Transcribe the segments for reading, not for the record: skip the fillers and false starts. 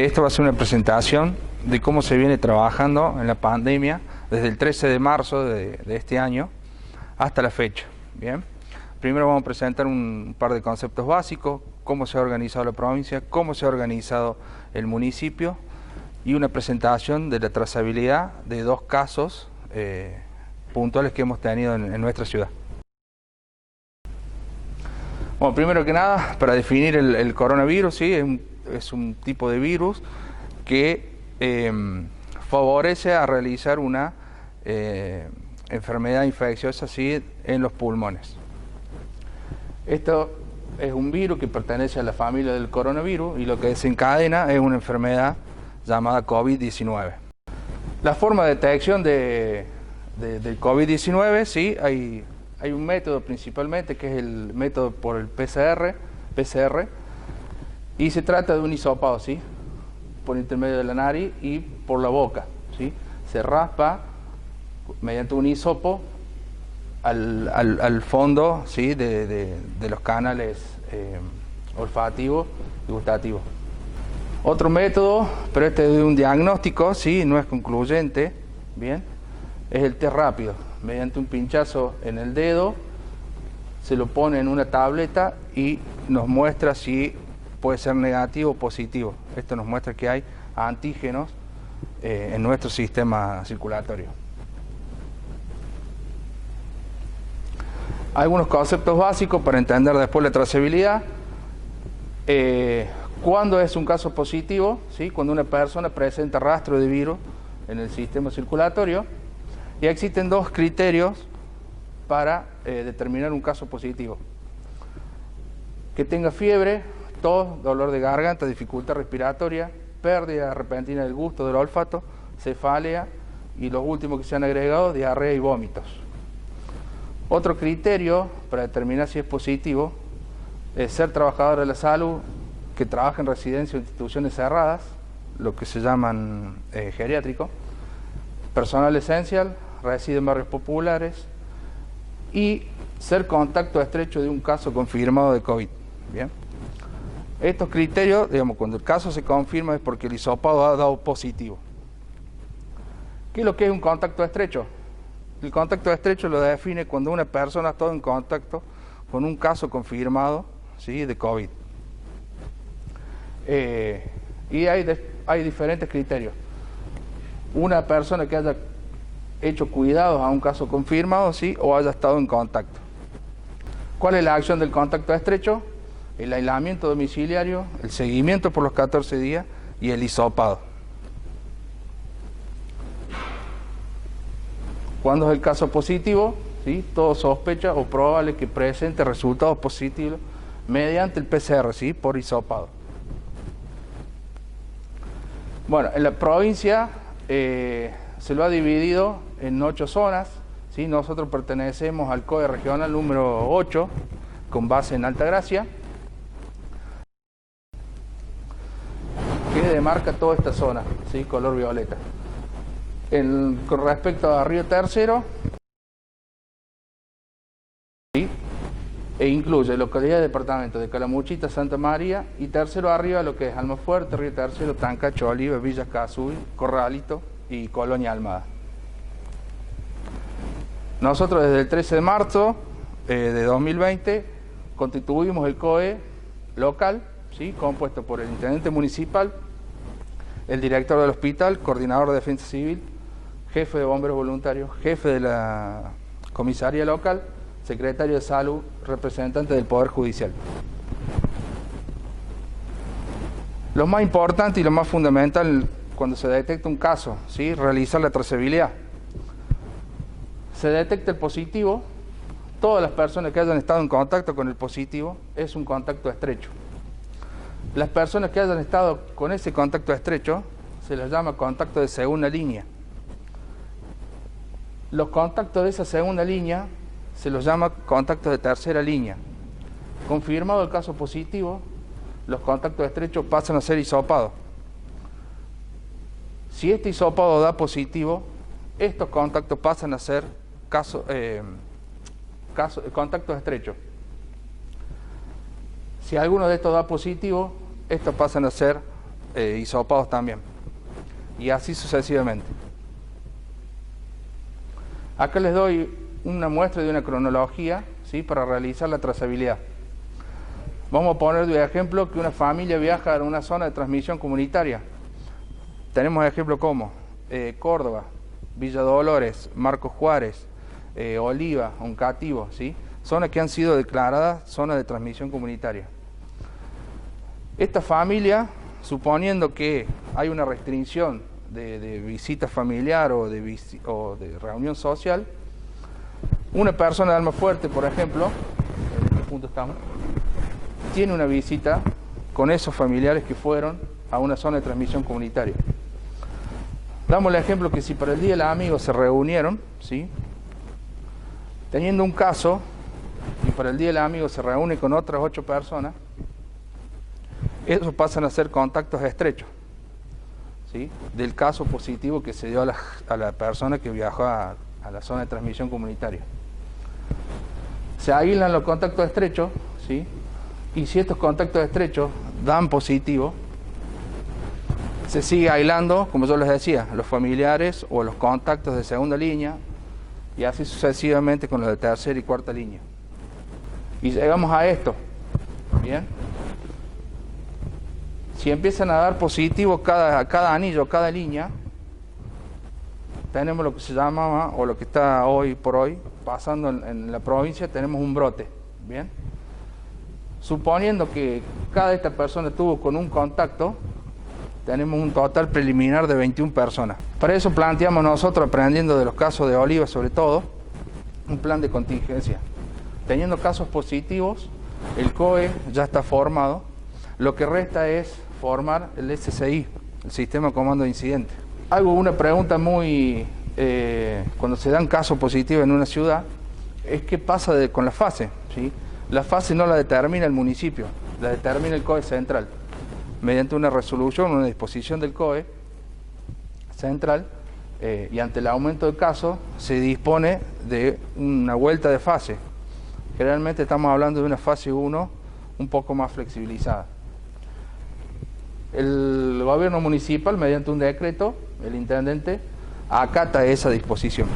Esta va a ser una presentación de cómo se viene trabajando en la pandemia desde el 13 de marzo de este año hasta la fecha. Bien, primero vamos a presentar un par de conceptos básicos, cómo se ha organizado la provincia, cómo se ha organizado el municipio y una presentación de la trazabilidad de dos casos puntuales que hemos tenido en nuestra ciudad. Bueno, primero que nada, para definir el coronavirus, ¿sí? Es un tipo de virus que favorece a realizar una enfermedad infecciosa, ¿sí?, en los pulmones. Esto es un virus que pertenece a la familia del coronavirus y lo que desencadena es una enfermedad llamada COVID-19. La forma de detección del COVID-19, ¿sí? Hay un método principalmente que es el método por el PCR, y se trata de un hisopado, ¿sí?, por intermedio de la nariz y por la boca, ¿sí? Se raspa mediante un hisopo al fondo, ¿sí?, de los canales olfativos y gustativos. Otro método, pero este es de un diagnóstico, ¿sí?, no es concluyente, bien, es el test rápido. Mediante un pinchazo en el dedo, se lo pone en una tableta y nos muestra si puede ser negativo o positivo. Esto nos muestra que hay antígenos en nuestro sistema circulatorio. Algunos conceptos básicos para entender después la trazabilidad. ¿Cuándo es un caso positivo? ¿Sí? Cuando una persona presenta rastro de virus en el sistema circulatorio. Y existen dos criterios para determinar un caso positivo: que tenga fiebre, tos, dolor de garganta, dificultad respiratoria, pérdida repentina del gusto, del olfato, cefalea y los últimos que se han agregado, diarrea y vómitos. Otro criterio para determinar si es positivo es ser trabajador de la salud que trabaja en residencias o instituciones cerradas, lo que se llaman geriátrico, personal esencial, reside en barrios populares y ser contacto estrecho de un caso confirmado de COVID. Bien. Estos criterios, digamos, cuando el caso se confirma es porque el hisopado ha dado positivo. ¿Qué es lo que es un contacto estrecho? El contacto estrecho lo define cuando una persona ha estado en contacto con un caso confirmado, ¿sí?, de COVID. Y hay diferentes criterios. Una persona que haya hecho cuidados a un caso confirmado, ¿sí?, o haya estado en contacto. ¿Cuál es la acción del contacto estrecho? El aislamiento domiciliario, el seguimiento por los 14 días y el hisopado. ¿Cuándo es el caso positivo? ¿Sí? Todo sospecha o probable que presente resultados positivos mediante el PCR, ¿sí?, por hisopado. Bueno, en la provincia se lo ha dividido en 8 zonas, ¿sí? Nosotros pertenecemos al COE regional número 8, con base en Altagracia, que demarca toda esta zona, ¿sí?, color violeta. Con respecto a Río Tercero, ¿sí?, e incluye localidad de departamento de Calamuchita, Santa María, y tercero arriba lo que es Almafuerte, Río Tercero, Tancacho, Oliva, Villa Casuy, Corralito y Colonia Almada. Nosotros desde el 13 de marzo de 2020 constituimos el COE local, ¿sí?, compuesto por el intendente municipal, el director del hospital, coordinador de defensa civil, jefe de bomberos voluntarios, jefe de la comisaría local, secretario de salud, representante del Poder Judicial. Lo más importante y lo más fundamental cuando se detecta un caso, ¿sí?, realizar la trazabilidad. Se detecta el positivo, todas las personas que hayan estado en contacto con el positivo es un contacto estrecho. Las personas que hayan estado con ese contacto estrecho se les llama contacto de segunda línea. Los contactos de esa segunda línea se los llama contactos de tercera línea. Confirmado el caso positivo, los contactos estrechos pasan a ser hisopados. Si este hisopado da positivo, estos contactos pasan a ser contactos estrechos. Si alguno de estos da positivo, estos pasan a ser hisopados también. Y así sucesivamente. Acá les doy una muestra de una cronología, ¿sí?, para realizar la trazabilidad. Vamos a poner de ejemplo que una familia viaja a una zona de transmisión comunitaria. Tenemos ejemplos como Córdoba, Villa Dolores, Marcos Juárez, Oliva, Oncativo, ¿sí?, zonas que han sido declaradas zonas de transmisión comunitaria. Esta familia, suponiendo que hay una restricción de visita familiar o de reunión social, una persona de Almafuerte, por ejemplo, en este punto estamos, tiene una visita con esos familiares que fueron a una zona de transmisión comunitaria. Damos el ejemplo que si para el Día del Amigo se reunieron, ¿sí?, teniendo un caso, y para el Día del Amigo se reúne con otras 8 personas, esos pasan a ser contactos estrechos, ¿sí?, del caso positivo que se dio a la persona que viajó a la zona de transmisión comunitaria. Se aíslan los contactos estrechos, ¿sí?, y si estos contactos estrechos dan positivo, se sigue aislando, como yo les decía, los familiares o los contactos de segunda línea, y así sucesivamente con los de tercera y cuarta línea. Y llegamos a esto, ¿bien? Si empiezan a dar positivo cada anillo, cada línea, tenemos lo que se llama, o lo que está hoy por hoy pasando en la provincia, tenemos un brote, ¿bien? Suponiendo que cada esta persona tuvo con un contacto, tenemos un total preliminar de 21 personas. Para eso planteamos nosotros, aprendiendo de los casos de Oliva sobre todo, un plan de contingencia. Teniendo casos positivos, el COE ya está formado, lo que resta es formar el SCI, el Sistema de Comando de Incidentes. Hago una pregunta muy, cuando se dan casos positivos en una ciudad, es qué pasa con la fase, ¿sí? La fase no la determina el municipio, la determina el COE central. Mediante una resolución, una disposición del COE central, y ante el aumento de casos, se dispone de una vuelta de fase. Generalmente estamos hablando de una fase 1 un poco más flexibilizada. El gobierno municipal, mediante un decreto, el intendente, acata esa disposición,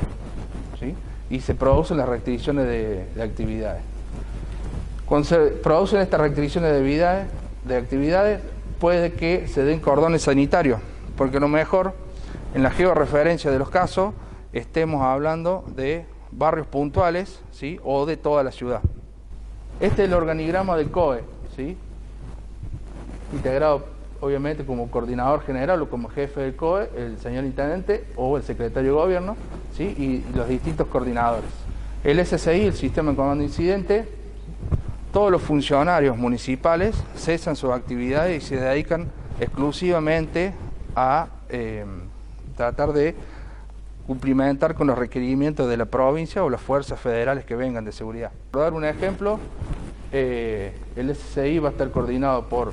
¿sí?, y se producen las restricciones de actividades. Cuando se producen estas restricciones de actividades, puede que se den cordones sanitarios, porque a lo mejor en la georreferencia de los casos estemos hablando de barrios puntuales, ¿sí?, o de toda la ciudad. Este es el organigrama del COE, ¿sí?, integrado obviamente como coordinador general o como jefe del COE, el señor intendente o el secretario de gobierno, ¿sí?, y los distintos coordinadores. El SCI, el Sistema de Comando de Incidentes, todos los funcionarios municipales cesan sus actividades y se dedican exclusivamente a tratar de cumplimentar con los requerimientos de la provincia o las fuerzas federales que vengan de seguridad. Por dar un ejemplo, el SCI va a estar coordinado por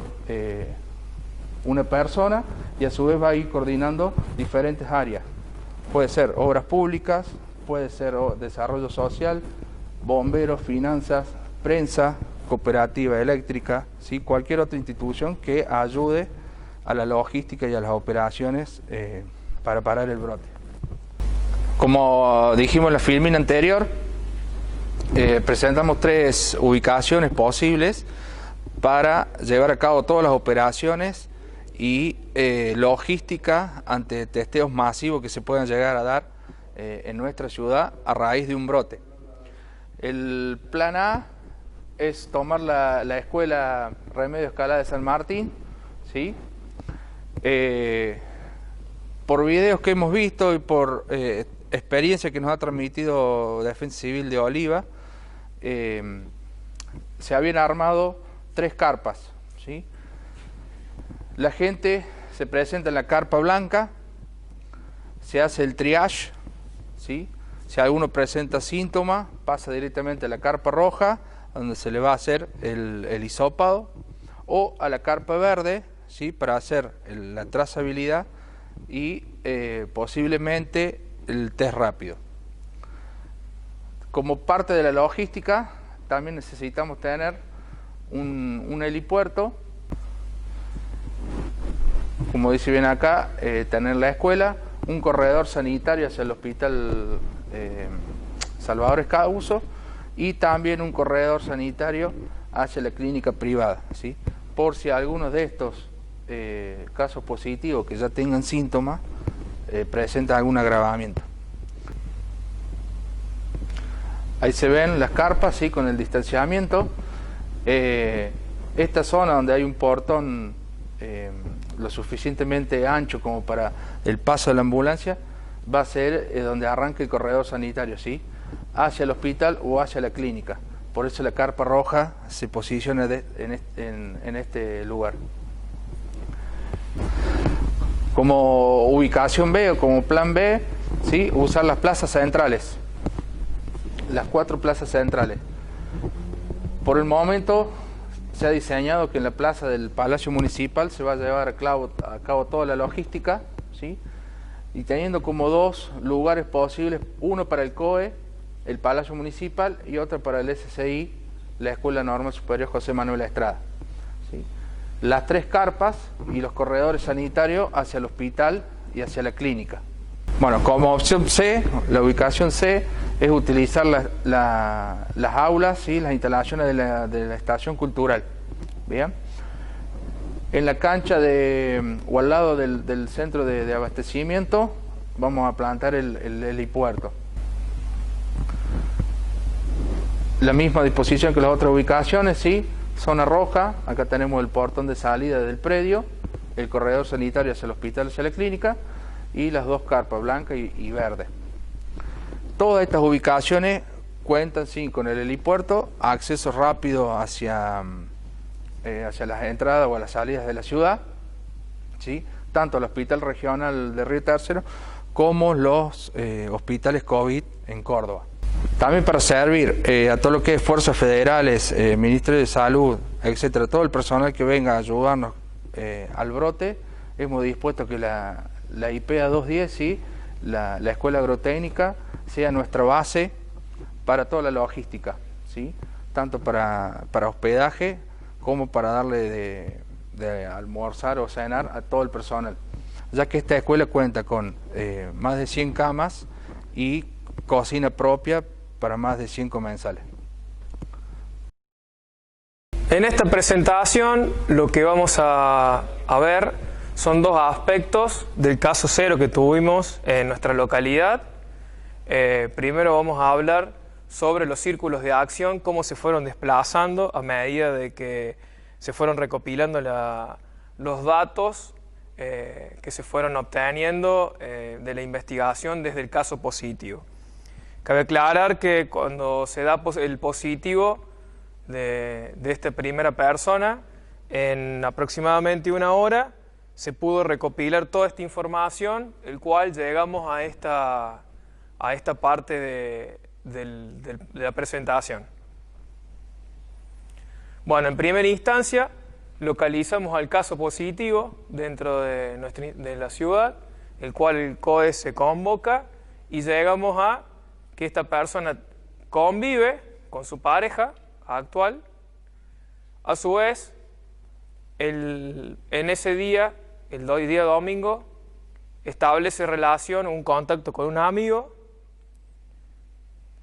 una persona y a su vez va a ir coordinando diferentes áreas. Puede ser obras públicas, puede ser desarrollo social, bomberos, finanzas, prensa, cooperativa eléctrica, ¿sí?, cualquier otra institución que ayude a la logística y a las operaciones para parar el brote. Como dijimos en la filmina anterior, presentamos 3 ubicaciones posibles para llevar a cabo todas las operaciones y logística ante testeos masivos que se puedan llegar a dar en nuestra ciudad a raíz de un brote. El plan A es tomar la escuela Remedio Escalada de San Martín, ¿sí? Por videos que hemos visto y por experiencia que nos ha transmitido Defensa Civil de Oliva, se habían armado 3 carpas, ¿sí? La gente se presenta en la carpa blanca, se hace el triage, ¿sí? Si alguno presenta síntomas, pasa directamente a la carpa roja, donde se le va a hacer el hisopado, o a la carpa verde, ¿sí?, para hacer la trazabilidad y posiblemente el test rápido. Como parte de la logística, también necesitamos tener un helipuerto como dice bien acá, tener la escuela, un corredor sanitario hacia el hospital Salvador Escauso y también un corredor sanitario hacia la clínica privada, ¿sí? Por si algunos de estos casos positivos que ya tengan síntomas presentan algún agravamiento. Ahí se ven las carpas, ¿sí? Con el distanciamiento. Esta zona donde hay un portón lo suficientemente ancho como para el paso de la ambulancia va a ser donde arranca el corredor sanitario, ¿sí? Hacia el hospital o hacia la clínica. Por eso la carpa roja se posiciona en este lugar. Como ubicación B o como plan B, ¿sí? Usar las plazas centrales, las 4 plazas centrales. Por el momento se ha diseñado que en la plaza del Palacio Municipal se va a llevar a cabo toda la logística, ¿sí? Y teniendo como 2 lugares posibles, uno para el COE, el Palacio Municipal, y otro para el SCI, la Escuela Normal Superior José Manuel Estrada, ¿sí? Las 3 carpas y los corredores sanitarios hacia el hospital y hacia la clínica. Bueno, como opción C, la ubicación C es utilizar las aulas, ¿sí? Las instalaciones de la estación cultural. Bien. En la cancha o al lado del centro de abastecimiento vamos a plantar el helipuerto. La misma disposición que las otras ubicaciones, ¿sí? Zona roja, acá tenemos el portón de salida del predio, el corredor sanitario hacia el hospital, hacia la clínica, y las 2 carpas, blanca y verde. Todas estas ubicaciones cuentan, sí, con el helipuerto, acceso rápido hacia las entradas o a las salidas de la ciudad, ¿sí? Tanto el Hospital Regional de Río Tercero como los hospitales COVID en Córdoba. También para servir a todo lo que es fuerzas federales, Ministerio de Salud, etcétera, todo el personal que venga a ayudarnos al brote, hemos dispuesto que la IPEA 210, ¿sí? la Escuela Agrotécnica, sea nuestra base para toda la logística, ¿sí? Tanto para hospedaje como para darle de almorzar o cenar a todo el personal, ya que esta escuela cuenta con más de 100 camas y cocina propia para más de 100 comensales. En esta presentación lo que vamos a ver son 2 aspectos del caso 0 que tuvimos en nuestra localidad. Primero vamos a hablar sobre los círculos de acción, cómo se fueron desplazando a medida de que se fueron recopilando los datos que se fueron obteniendo de la investigación desde el caso positivo. Cabe aclarar que cuando se da el positivo de esta primera persona, en aproximadamente 1 hora se pudo recopilar toda esta información, el cual llegamos a esta parte de la presentación. Bueno, en primera instancia localizamos al caso positivo dentro de la ciudad, el cual el COE se convoca y llegamos a que esta persona convive con su pareja actual. A su vez, en ese día, el día domingo, establece relación, un contacto con un amigo,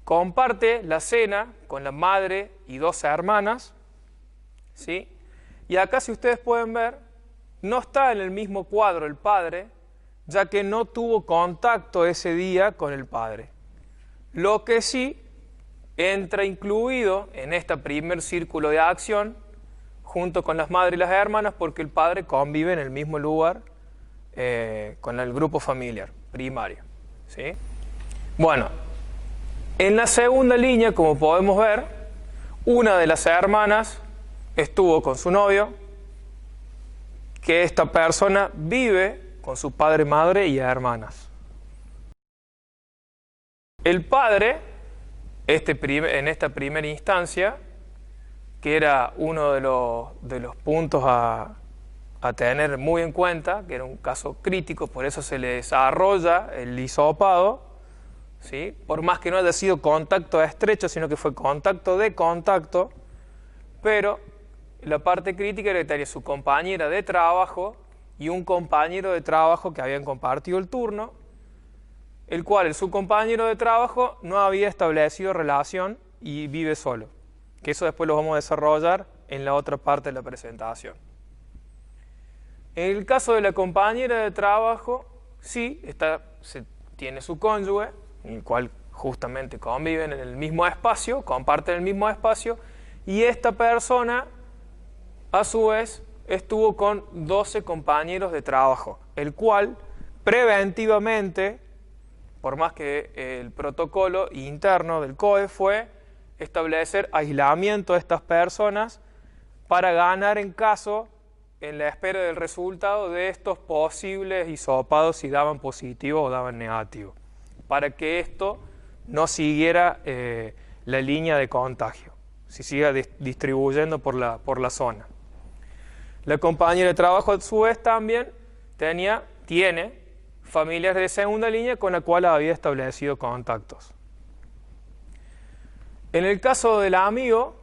comparte la cena con la madre y 2 hermanas, ¿sí? Y acá, si ustedes pueden ver, no está en el mismo cuadro el padre, ya que no tuvo contacto ese día con el padre. Lo que sí entra incluido en este primer círculo de acción, junto con las madres y las hermanas, porque el padre convive en el mismo lugar con el grupo familiar primario, ¿sí? Bueno, en la segunda línea, como podemos ver, una de las hermanas estuvo con su novio, que esta persona vive con su padre, madre y hermanas. El padre, en esta primera instancia, que era uno de los puntos a tener muy en cuenta, que era un caso crítico, por eso se le desarrolla el hisopado, ¿sí? Por más que no haya sido contacto estrecho, sino que fue contacto de contacto, pero la parte crítica era que tenía su compañera de trabajo y un compañero de trabajo que habían compartido el turno, el cual su compañero de trabajo no había establecido relación y vive solo, que eso después lo vamos a desarrollar en la otra parte de la presentación. En el caso de la compañera de trabajo, sí, tiene su cónyuge, en el cual justamente conviven en el mismo espacio, comparten el mismo espacio, y esta persona, a su vez, estuvo con 12 compañeros de trabajo, el cual preventivamente, por más que el protocolo interno del COE fue establecer aislamiento de estas personas para ganar en caso, en la espera del resultado de estos posibles hisopados, si daban positivo o daban negativo, para que esto no siguiera la línea de contagio, si siga distribuyendo por la zona. La compañera de trabajo, a su vez, también tiene familiares de segunda línea con la cual había establecido contactos. En el caso del amigo,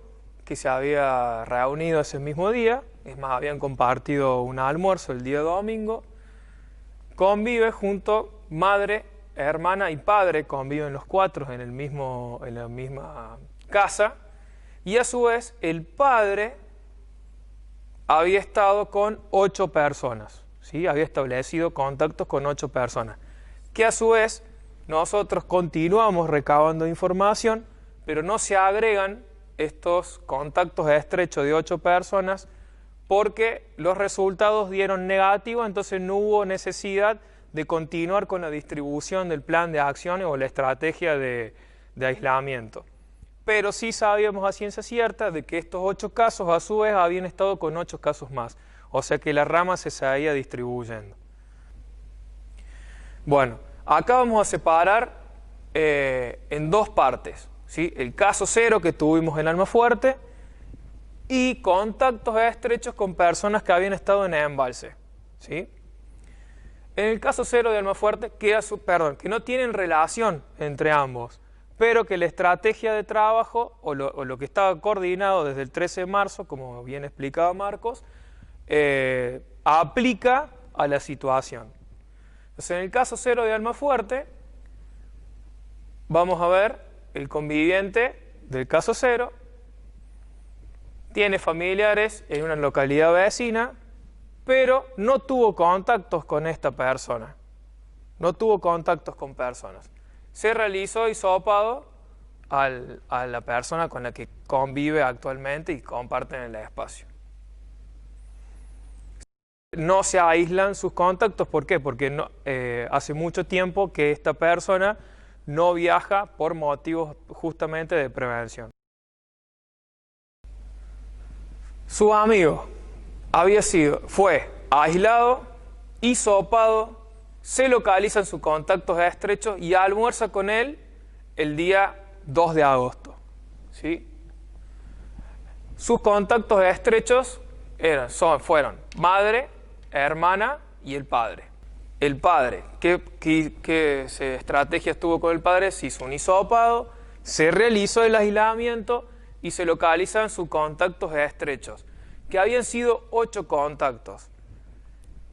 que se había reunido ese mismo día, es más, habían compartido un almuerzo el día domingo, convive junto madre, hermana y padre, conviven los cuatro en la misma casa, y a su vez el padre había estado con 8 personas, ¿sí? Había establecido contactos con 8 personas, que a su vez nosotros continuamos recabando información, pero no se agregan estos contactos estrechos de 8 personas porque los resultados dieron negativo, entonces no hubo necesidad de continuar con la distribución del plan de acciones o la estrategia de aislamiento. Pero sí sabíamos a ciencia cierta de que estos 8 casos a su vez habían estado con 8 casos más, o sea que la rama se seguía distribuyendo. Bueno, acá vamos a separar en 2 partes, ¿sí? El caso 0 que tuvimos en Almafuerte y contactos estrechos con personas que habían estado en embalse, ¿sí? En el caso 0 de Almafuerte, que no tienen relación entre ambos, pero que la estrategia de trabajo o lo que estaba coordinado desde el 13 de marzo, como bien explicaba Marcos, aplica a la situación. Entonces, en el caso 0 de Almafuerte, vamos a ver el conviviente del caso 0, tiene familiares en una localidad vecina, pero no tuvo contactos con esta persona, no tuvo contactos con personas. Se realizó hisopado a la persona con la que convive actualmente y comparten el espacio. No se aíslan sus contactos, ¿por qué? Porque hace mucho tiempo que esta persona no viaja por motivos justamente de prevención. Su amigo fue aislado, hisopado, se localizan sus contactos estrechos y almuerza con él el día 2 de agosto. ¿Sí? Sus contactos estrechos fueron madre, hermana y el padre. El padre, ¿qué estrategia estuvo con el padre? Se hizo un hisopado, se realizó el aislamiento y se localizan sus contactos estrechos, que habían sido 8 contactos.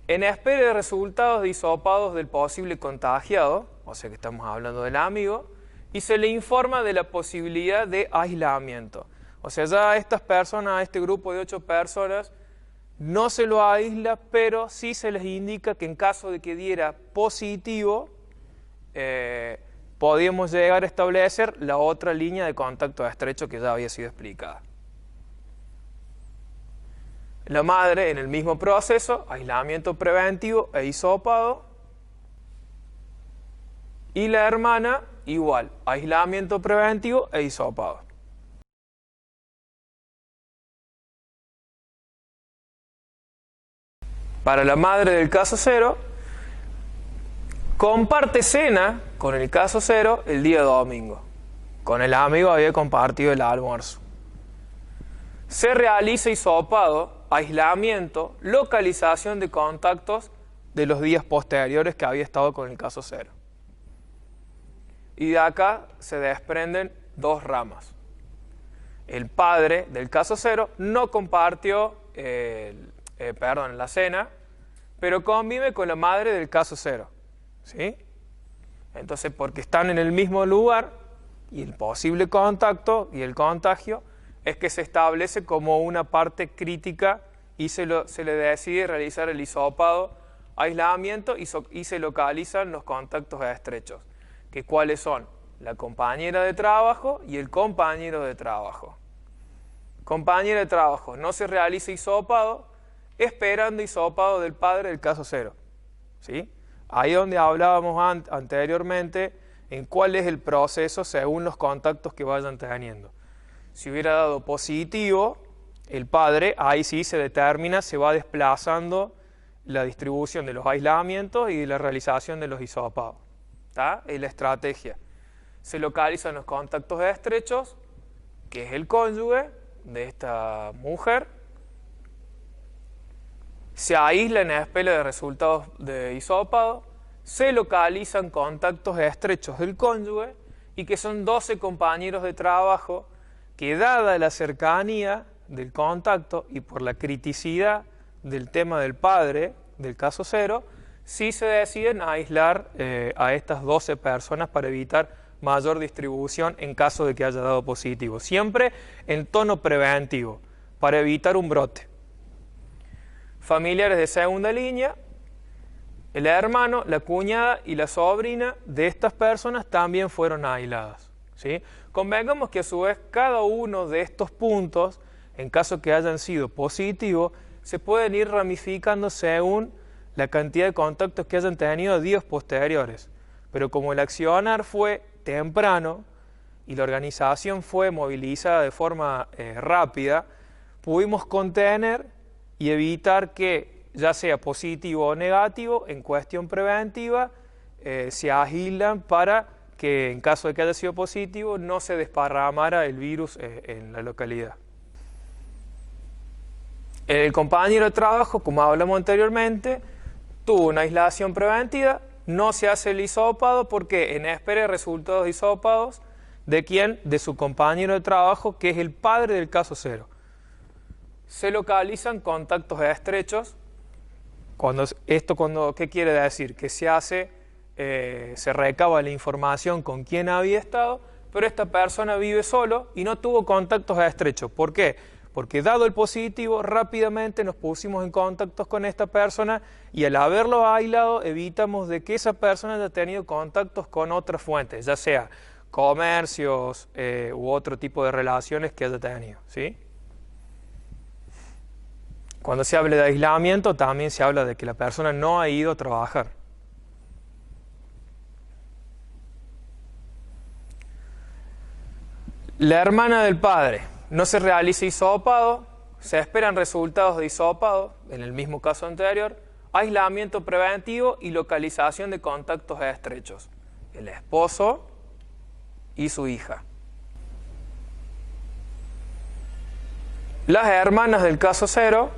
En espera de resultados de hisopados del posible contagiado, o sea que estamos hablando del amigo, y se le informa de la posibilidad de aislamiento. O sea, ya a estas personas, a este grupo de 8 personas, no se lo aísla, pero sí se les indica que en caso de que diera positivo, podíamos llegar a establecer la otra línea de contacto estrecho que ya había sido explicada. La madre, en el mismo proceso, aislamiento preventivo e hisopado. Y la hermana, igual, aislamiento preventivo e hisopado. Para la madre del caso 0, comparte cena con el caso 0 el día domingo. Con el amigo había compartido el almuerzo. Se realiza hisopado, aislamiento, localización de contactos de los días posteriores que había estado con el caso 0. Y de acá se desprenden 2 ramas. El padre del caso 0 no compartió la cena pero convive con la madre del caso 0. ¿Sí? Entonces, porque están en el mismo lugar, y el posible contacto y el contagio es que se establece como una parte crítica y se le decide realizar el hisopado, aislamiento y se localizan los contactos estrechos. ¿Que cuáles son? La compañera de trabajo y el compañero de trabajo. Compañera de trabajo, no se realiza hisopado, esperando hisopado del padre del caso 0. ¿Sí? Ahí donde hablábamos anteriormente en cuál es el proceso según los contactos que vayan teniendo. Si hubiera dado positivo, el padre, ahí sí se determina, se va desplazando la distribución de los aislamientos y la realización de los hisopados. ¿Está? Es la estrategia. Se localizan los contactos estrechos, que es el cónyuge de esta mujer. Se aísla en espera de resultados de hisopado. Se localizan contactos estrechos del cónyuge y que son 12 compañeros de trabajo que, dada la cercanía del contacto y por la criticidad del tema del padre, del caso 0, sí se deciden aislar a estas 12 personas para evitar mayor distribución en caso de que haya dado positivo. Siempre en tono preventivo, para evitar un brote. Familiares de segunda línea, el hermano, la cuñada y la sobrina de estas personas también fueron aisladas. ¿Sí? Convengamos que a su vez cada uno de estos puntos, en caso que hayan sido positivos, se pueden ir ramificando según la cantidad de contactos que hayan tenido días posteriores. Pero como el accionar fue temprano y la organización fue movilizada de forma rápida, pudimos contener y evitar que, ya sea positivo o negativo, en cuestión preventiva, se aíslan para que en caso de que haya sido positivo no se desparramara el virus en la localidad. El compañero de trabajo, como hablamos anteriormente, tuvo una aislación preventiva, no se hace el hisopado porque en espera de resultados de hisopados, ¿de quién? De su compañero de trabajo, que es el padre del caso 0. Se localizan contactos estrechos. ¿Qué quiere decir? Que se hace, se recaba la información con quién había estado, pero esta persona vive solo y no tuvo contactos estrechos. ¿Por qué? Porque dado el positivo, rápidamente nos pusimos en contacto con esta persona y al haberlo aislado evitamos de que esa persona haya tenido contactos con otras fuentes, ya sea comercios u otro tipo de relaciones que haya tenido. ¿Sí? Cuando se habla de aislamiento también se habla de que la persona no ha ido a trabajar. La hermana del padre. No se realiza hisopado, se esperan resultados de hisopado, en el mismo caso anterior, aislamiento preventivo y localización de contactos estrechos. El esposo y su hija. Las hermanas del caso 0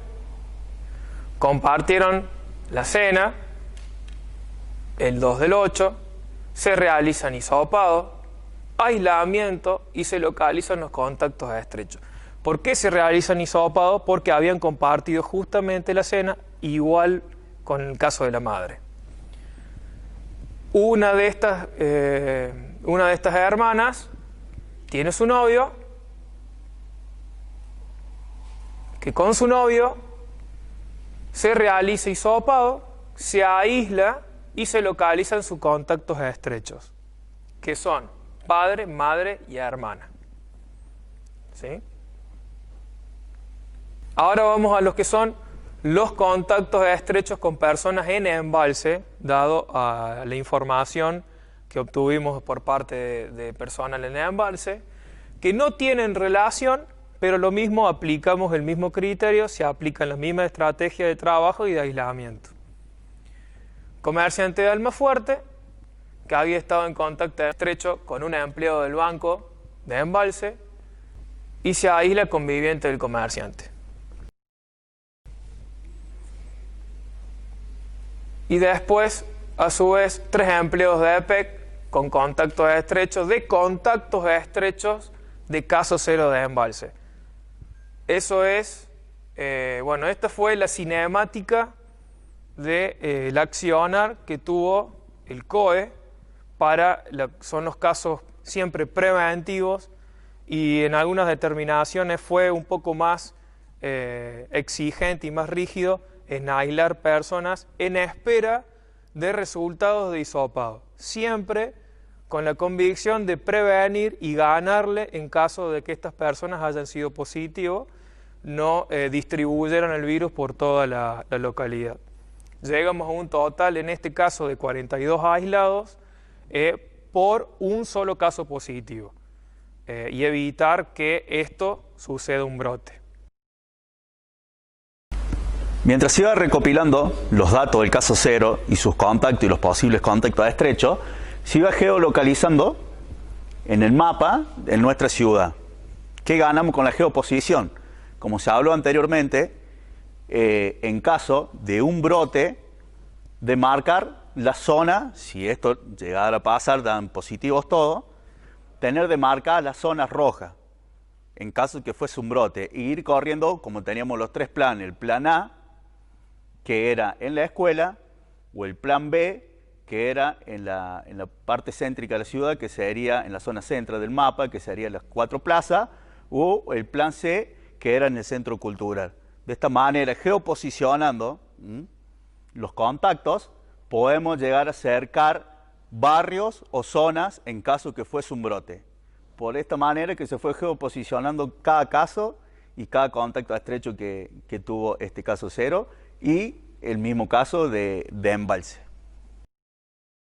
compartieron la cena el 2 del 8, se realizan hisopados, aislamiento y se localizan los contactos estrechos. ¿Por qué se realizan hisopados? Porque habían compartido justamente la cena, igual con el caso de la madre. Una de estas hermanas tiene su novio, que con su novio se realiza hisopado, se aísla y se localizan sus contactos estrechos, que son padre, madre y hermana. ¿Sí? Ahora vamos a los que son los contactos estrechos con personas en embalse, dado a la información que obtuvimos por parte de personal en embalse, que no tienen relación, pero lo mismo aplicamos el mismo criterio, se aplican las mismas estrategias de trabajo y de aislamiento. Comerciante de Almafuerte, que había estado en contacto estrecho con un empleado del banco de embalse y se aísla conviviente del comerciante. Y después, a su vez, 3 empleados de EPEC con contactos estrechos de caso 0 de embalse. Eso es, esta fue la cinemática del accionar que tuvo el COE son los casos siempre preventivos, y en algunas determinaciones fue un poco más exigente y más rígido en aislar personas en espera de resultados de hisopado, siempre con la convicción de prevenir y ganarle en caso de que estas personas hayan sido positivos, no distribuyeran el virus por toda la localidad. Llegamos a un total, en este caso, de 42 aislados por un solo caso positivo, y evitar que esto suceda un brote. Mientras se iba recopilando los datos del caso cero y sus contactos y los posibles contactos estrechos, se iba geolocalizando en el mapa de nuestra ciudad. ¿Qué ganamos con la geoposición? Como se habló anteriormente, en caso de un brote, de marcar la zona, si esto llegara a pasar, dan positivos todos, tener de marcar las zonas rojas, en caso de que fuese un brote, e ir corriendo como teníamos los tres planes: el plan A, que era en la escuela, o el plan B, que era en la parte céntrica de la ciudad, que sería en la zona central del mapa, que serían las 4 plazas, o el plan C, que era en el centro cultural. De esta manera, geoposicionando los contactos, podemos llegar a acercar barrios o zonas en caso que fuese un brote. Por esta manera que se fue geoposicionando cada caso y cada contacto estrecho que tuvo este caso cero, y el mismo caso de embalse.